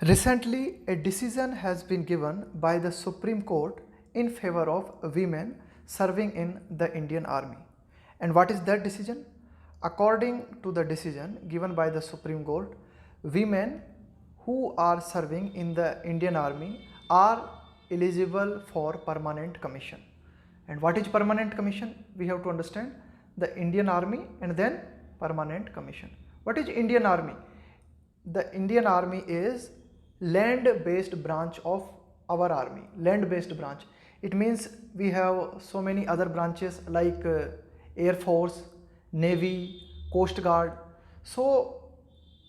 Recently, a decision has been given by the Supreme Court in favor of women serving in the Indian Army. And what is that decision? According to the decision given by the Supreme Court, women who are serving in the Indian Army are eligible for permanent commission. And what is permanent commission? We have to understand the Indian Army and then permanent commission. What is Indian Army? The Indian Army is land-based branch of our army. Land-based branch. It means we have so many other branches like Air Force, Navy, Coast Guard. So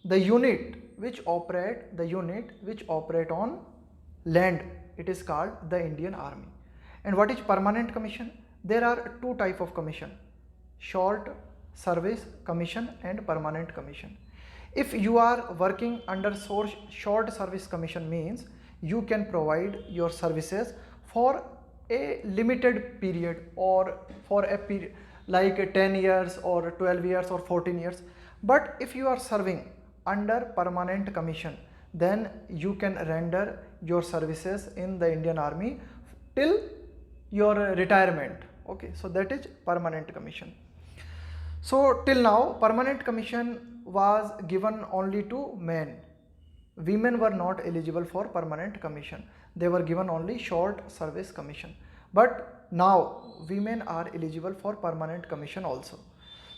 the unit which operate on land, it is called the Indian Army. And what is permanent commission? There are two type of commission: short service commission and permanent commission. If you are working under short service commission, means you can provide your services for a limited period or for a period like 10 years or 12 years or 14 years. But if you are serving under permanent commission, then you can render your services in the Indian Army till your retirement. Okay, so that is permanent commission. So till now permanent commission was given only to men. Women were not eligible for permanent commission. They were given only short service commission. But now women are eligible for permanent commission also.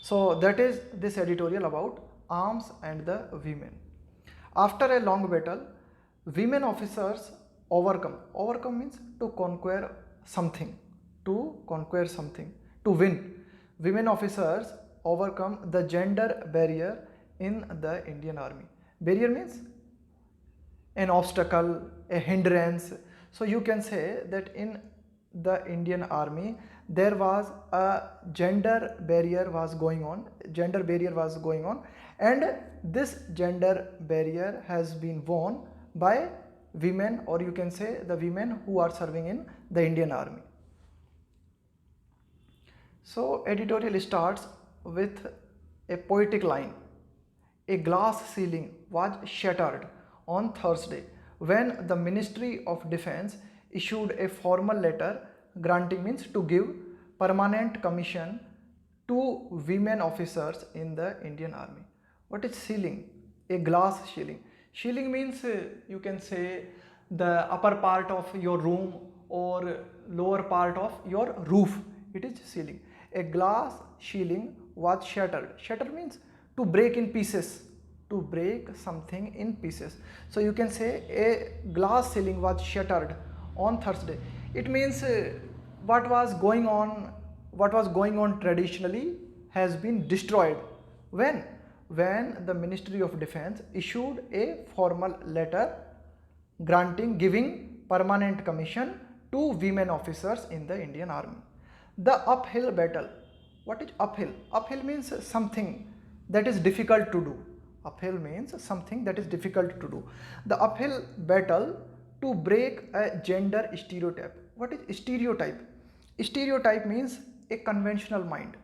So that is this editorial about arms and the women. After a long battle, women officers overcome. Overcome means to conquer something. To conquer something. To win. Women officers overcome the gender barrier in the Indian Army. Barrier means an obstacle, a hindrance. So you can say that in the Indian Army there was a gender barrier was going on. And this gender barrier has been won by women, or you can say the women who are serving in the Indian Army. So editorial starts with a poetic line. A glass ceiling was shattered on Thursday when the Ministry of Defense issued a formal letter granting, means to give, permanent commission to women officers in the Indian Army. What is ceiling? A glass ceiling. Ceiling means you can say the upper part of your room or lower part of your roof. It is ceiling. A glass ceiling was shattered. Shatter means to break in pieces, to break something in pieces. So you can say a glass ceiling was shattered on Thursday. It means what was going on traditionally has been destroyed. When the Ministry of Defense issued a formal letter giving permanent commission to women officers in the Indian Army. The uphill battle. What is uphill? Uphill means something that is difficult to do. Uphill means something that is difficult to do. The uphill battle to break a gender stereotype. What is stereotype? Stereotype means a conventional mind.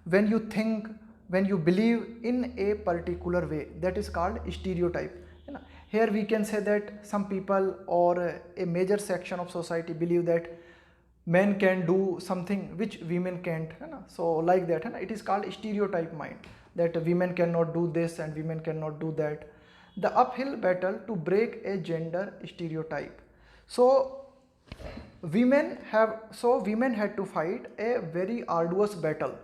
When you think, when you believe in a particular way, that is called stereotype. Here we can say that some people or a major section of society believe that men can do something which women can't. So like that, it is called stereotype mind, that women cannot do this and women cannot do that. The uphill battle to break a gender stereotype. So women had to fight a very arduous battle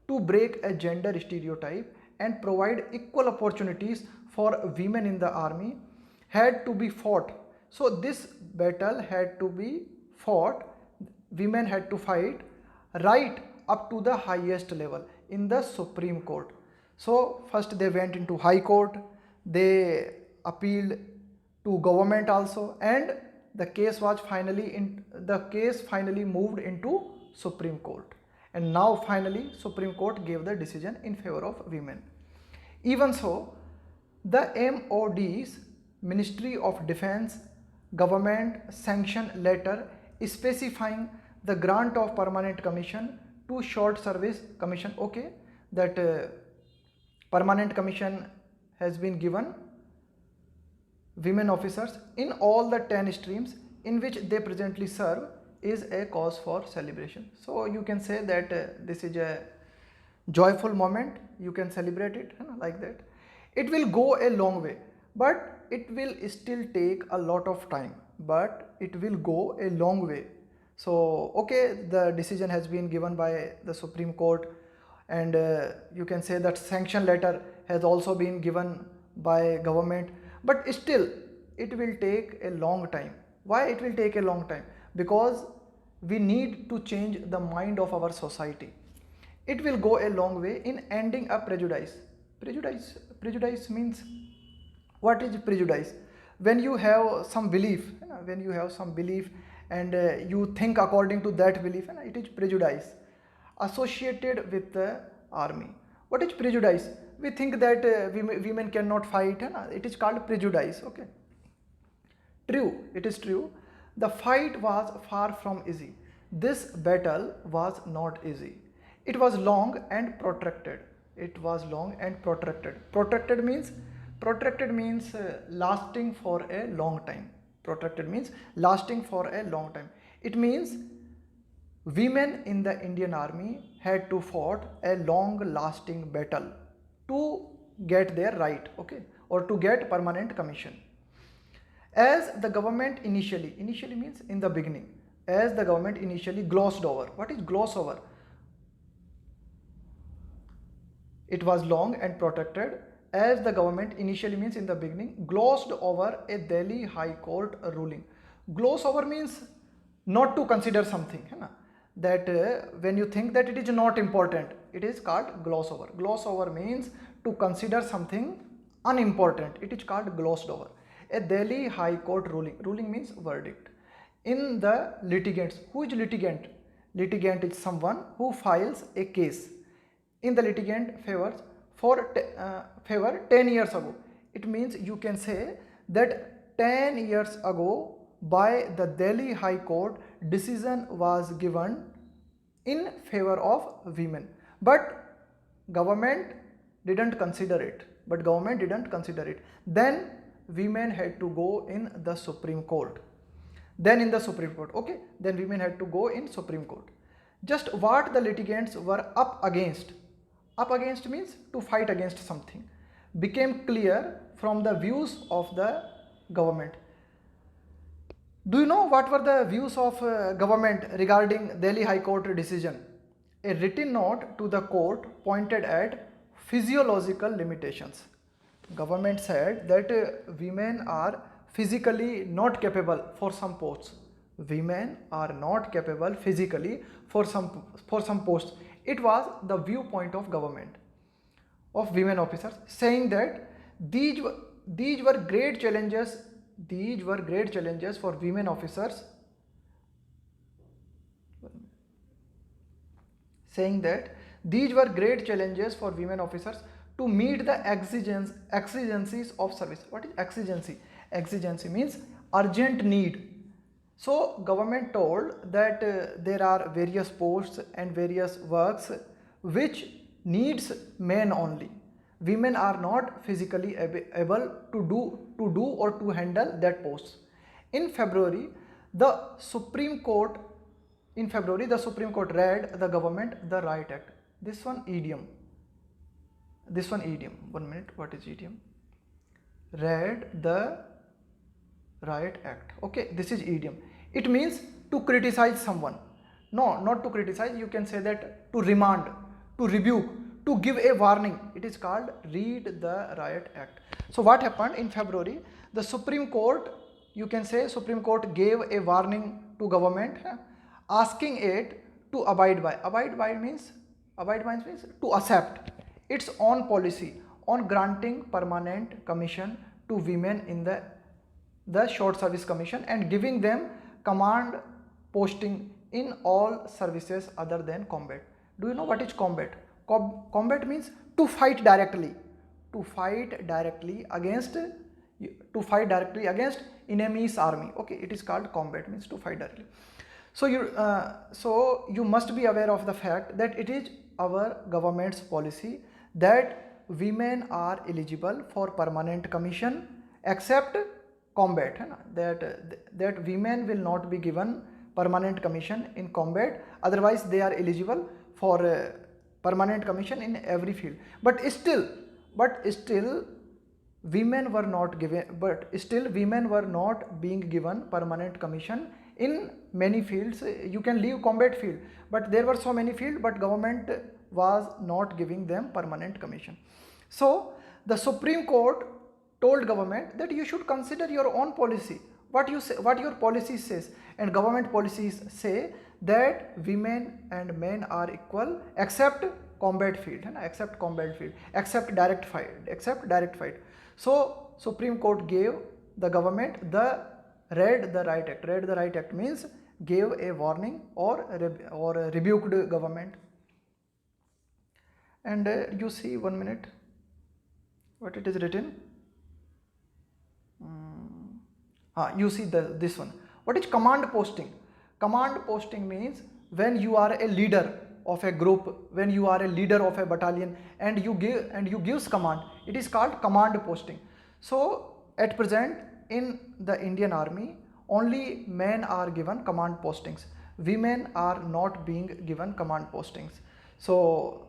to break a gender stereotype and provide equal opportunities for women in the army had to be fought. So this battle had to be fought. Women had to fight right up to the highest level in the Supreme Court. So first they went into High Court, they appealed to government also, and the case finally moved into Supreme Court. And now finally Supreme Court gave the decision in favor of women. Even so, the MOD's Ministry of Defense government sanctioned letter specifying the grant of permanent commission to short service commission. Okay, that permanent commission has been given women officers in all the 10 streams in which they presently serve is a cause for celebration. So you can say that this is a joyful moment, you can celebrate it, like that. It will go a long way, but it will still take a lot of time, but it will go a long way. So okay, the decision has been given by the Supreme Court, and you can say that sanction letter has also been given by government, but still it will take a long time. Why it will take a long time? Because we need to change the mind of our society. It will go a long way in ending a prejudice. Prejudice means, what is prejudice? When you have some belief, and you think according to that belief, it is prejudice associated with the army. What is prejudice? We think that women cannot fight, it is called prejudice. Okay, true, it is true. The fight was far from easy. This battle was not easy. It was long and protracted. Protracted means lasting for a long time. Protracted means lasting for a long time. It means women in the Indian Army had to fought a long lasting battle to get their right, okay, or to get permanent commission. As the government initially means in the beginning, as the government initially glossed over. What is gloss over? It was long and protracted. As the government initially means in the beginning, glossed over a Delhi High Court ruling. Gloss over means not to consider something, that when you think that it is not important, it is called gloss over. Gloss over means to consider something unimportant, it is called glossed over. A Delhi High Court ruling means verdict. In the litigants, who is litigant? Litigant is someone who files a case in the litigant favor 10 years ago. It means you can say that 10 years ago by the Delhi High Court, decision was given in favor of women, but government didn't consider it. Then women had to go in the Supreme Court. Okay, then women had to go in Supreme Court. Just what the litigants were up against means to fight against something, became clear from the views of the government. Do you know what were the views of government regarding Delhi High Court decision? A written note to the court pointed at physiological limitations. Government said that women are physically not capable for some posts. Women are not capable physically for some posts. It was the viewpoint of government, of women officers, saying that these were great challenges. These were great challenges for women officers. Saying that these were great challenges for women officers to meet the exigencies of service. What is exigency? Exigency means urgent need. So government told that there are various posts and various works which needs men only. Women are not physically able to do or to handle that posts. In February, the Supreme Court read the government the Right Act. This one idiom. 1 minute. What is idiom? Read the Right Act. Okay, this is idiom. It means to criticize someone. No, not to criticize. You can say that to remand, to rebuke, to give a warning. It is called read the Right Act. So what happened in February? The Supreme Court, you can say Supreme Court gave a warning to government, asking it to abide by. Abide by means to accept its own policy on granting permanent commission to women in the short service commission and giving them command posting in all services other than combat. Do you know what is combat? Combat means to fight directly. To fight directly against enemy's army. Okay, it is called combat, means to fight directly. So you must be aware of the fact that it is our government's policy that women are eligible for permanent commission except combat, है ना, that women will not be given permanent commission in combat, otherwise they are eligible for permanent commission in every field. But still women were not being given permanent commission in many fields. You can leave combat field, but there were so many fields, but government was not giving them permanent commission. So the Supreme Court told government that you should consider your own policy, what your policy says, and government policies say that women and men are equal except combat field, except direct fight. So Supreme Court gave the government read the right act means gave a warning or rebuked government. And you see, 1 minute, what it is written. You see this one. What is command posting? Command posting means when you are a leader of a group, when you are a leader of a battalion, and you gives command, it is called command posting. So at present in the Indian Army, only men are given command postings. Women are not being given command postings. So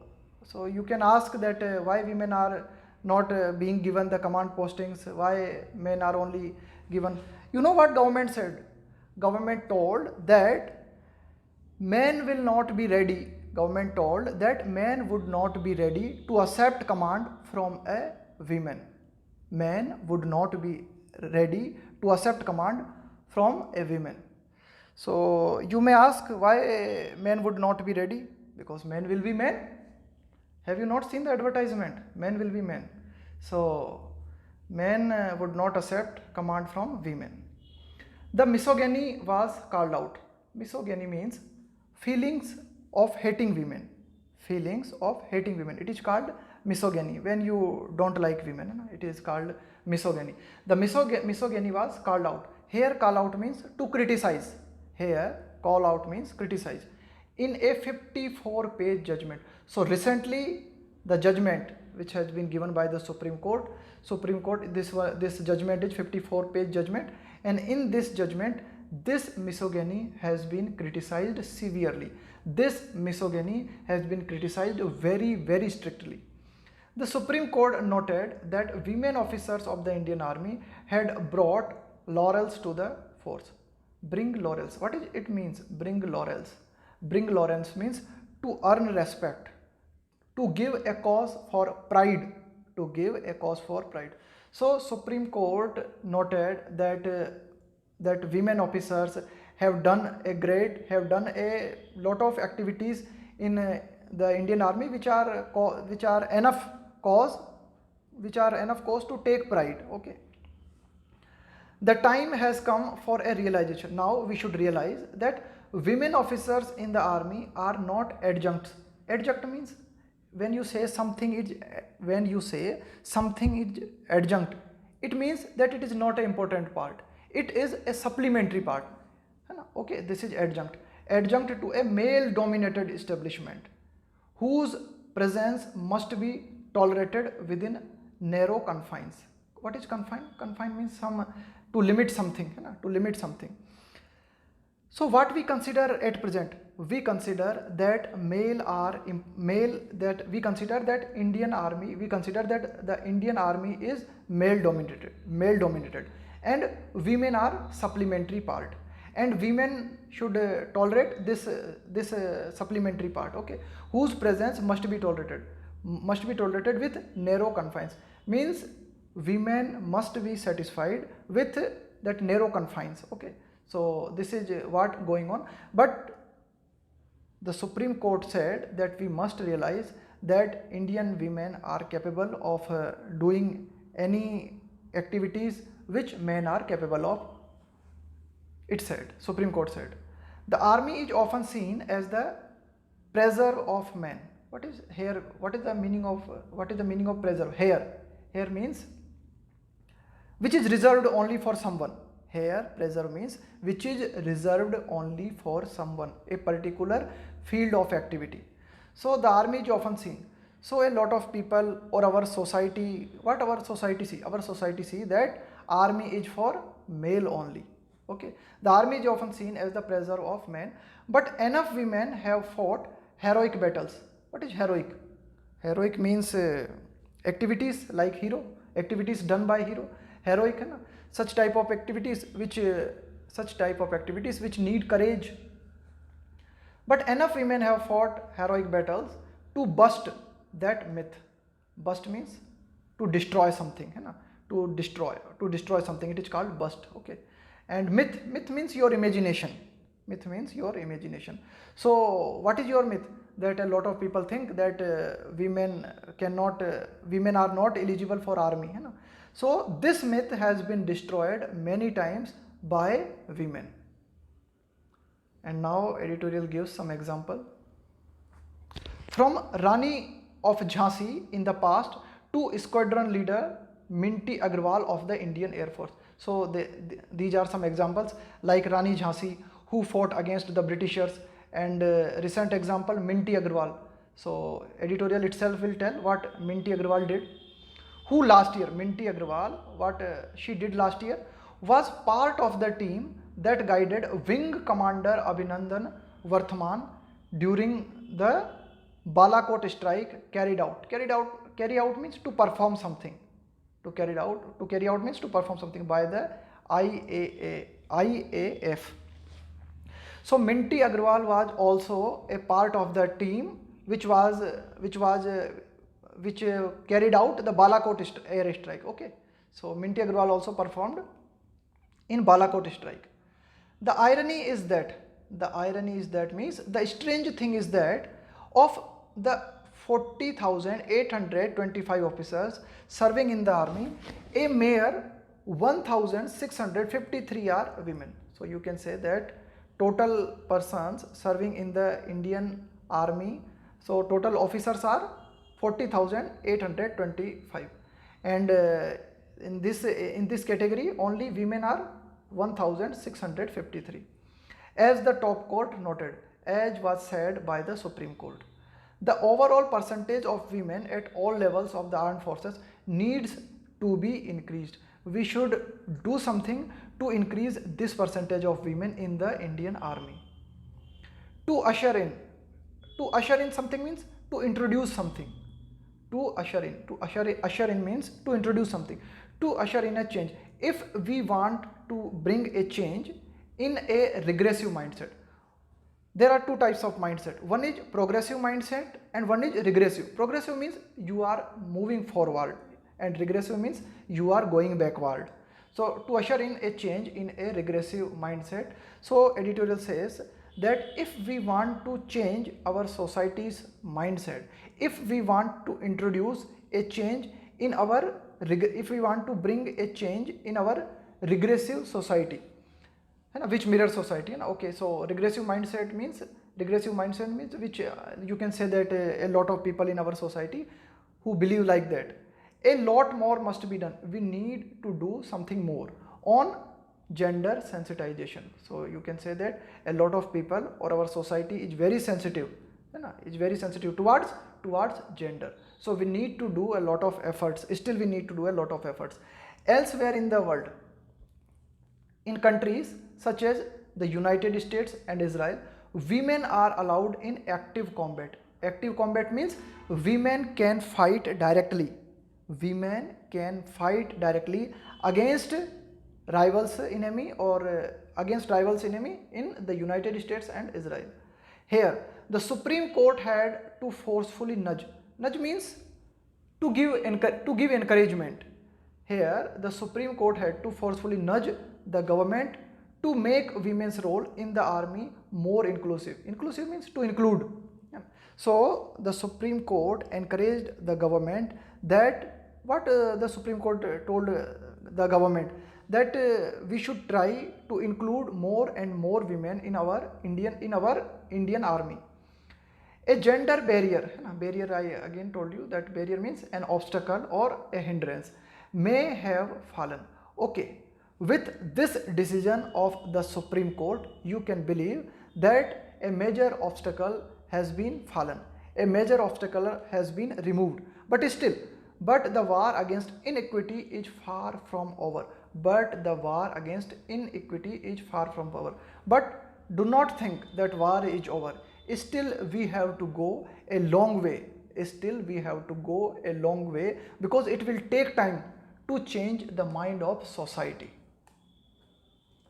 you can ask that why women are not being given the command postings, why men are only given. You know what government said? Government told that men will not be ready. Government told that men would not be ready to accept command from a woman. Men would not be ready to accept command from a woman. So you may ask why men would not be ready? Because men will be men. Have you not seen the advertisement? Men will be men. So men would not accept command from women. The misogyny was called out. Misogyny means feelings of hating women. Feelings of hating women. It is called misogyny. When you don't like women, it is called misogyny. The misogyny was called out. Here call out means to criticize. Here call out means criticize. In a 54-page judgment. So recently the judgment which has been given by the Supreme Court, this judgment is 54-page judgment, and in this judgment this misogyny has been criticized severely. This misogyny has been criticized very, very strictly. The Supreme Court noted that women officers of the Indian Army had brought laurels to the force. Bring laurels. What it means? Bring laurels. Bring laurels means to earn respect, to give a cause for pride, to give a cause for pride. So Supreme Court noted that women officers have done a lot of activities in the Indian Army which are enough cause to take pride. Okay. The time has come for a realization. Now we should realize that women officers in the army are not adjuncts. Adjunct means when you say something is adjunct, it means that it is not an important part. It is a supplementary part. Okay, this is adjunct. Adjunct to a male-dominated establishment, whose presence must be tolerated within narrow confines. What is confine? Confine means to limit something. To limit something. So what we consider at present? We consider that we consider that the Indian Army is male dominated, and women are supplementary part, and women should tolerate this supplementary part. Okay, whose presence must be tolerated with narrow confines, means women must be satisfied with that narrow confines. Okay, so this is what going on. But the Supreme Court said that we must realize that Indian women are capable of doing any activities which men are capable of. It said, Supreme Court said, the army is often seen as the preserve of men. What is the meaning of preserve? Here means which is reserved only for someone. Here preserve means which is reserved only for someone, a particular field of activity. So the army is often seen. So a lot of people or our society, what our society see? Our society see that army is for male only. Okay, the army is often seen as the preserve of men, but enough women have fought heroic battles. What is heroic? Heroic means activities like hero, activities done by hero. Heroic है ना, such type of activities which need courage. But enough women have fought heroic battles to bust that myth. Bust means to destroy something, है ना, to destroy something. It is called bust. Okay, and myth means your imagination. Myth means your imagination. So what is your myth? That a lot of people think that women are not eligible for army, है ना. So this myth has been destroyed many times by women. And now editorial gives some example. From Rani of Jhansi in the past to squadron leader Minty Agrawal of the Indian Air Force. So these are some examples like Rani Jhansi, who fought against the Britishers, and recent example Minty Agrawal. So editorial itself will tell what Minty Agrawal did. Who last year, Minty Agrawal, what she did last year was part of the team that guided Wing Commander Abhinandan Varthman during the Balakot strike carry out means to perform something. To carry out means to perform something by the IAF. So Minty Agrawal was also a part of the team which carried out the Balakot air strike. Okay, so Minty Agrawal also performed in Balakot strike. The irony is that means the strange thing is that of the 40,825 officers serving in the army, a mere 1,653 are women. So you can say that total persons serving in the Indian army, so total officers are 40,825, and in this category only women are 1,653. As the top court noted, as was said by the Supreme Court, the overall percentage of women at all levels of the armed forces needs to be increased. We should do something to increase this percentage of women in the Indian army. To usher in something means to introduce something. Usher in means to introduce something. To usher in a change. If we want to bring a change in a regressive mindset, there are two types of mindset. One is progressive mindset and one is regressive. Progressive means you are moving forward and regressive means you are going backward. So to usher in a change in a regressive mindset, so editorial says that if we want to change our society's mindset, if we want to introduce a change in our, if we want to bring a change in our regressive society, which mirror society. Okay, so regressive mindset means which you can say that a lot of people in our society who believe like that. A lot more must be done. We need to do something more on gender sensitization. So you can say that a lot of people or our society is very sensitive, towards gender. So we need to do a lot of efforts. Still we need to do a lot of efforts. Elsewhere in the world, in countries such as the United States and Israel, women are allowed in active combat. Active combat means women can fight directly. Women can fight directly against rivals enemy in the United States and Israel. Here, the Supreme Court had to forcefully nudge. Nudge means to give encouragement. Here, the Supreme Court had to forcefully nudge the government to make women's role in the army more inclusive. Inclusive means to include. So the Supreme Court encouraged the government that the Supreme Court told the government that we should try to include more and more women in our Indian army. A gender barrier, I again told you that barrier means an obstacle or a hindrance, may have fallen. Okay, with this decision of the Supreme Court, you can believe that a major obstacle has been fallen, a major obstacle has been removed. But the war against inequity is far from over. but the war against inequity is far from over. But do not think that war is over. Still we have to go a long way. Still we have to go a long way, because it will take time to change the mind of society.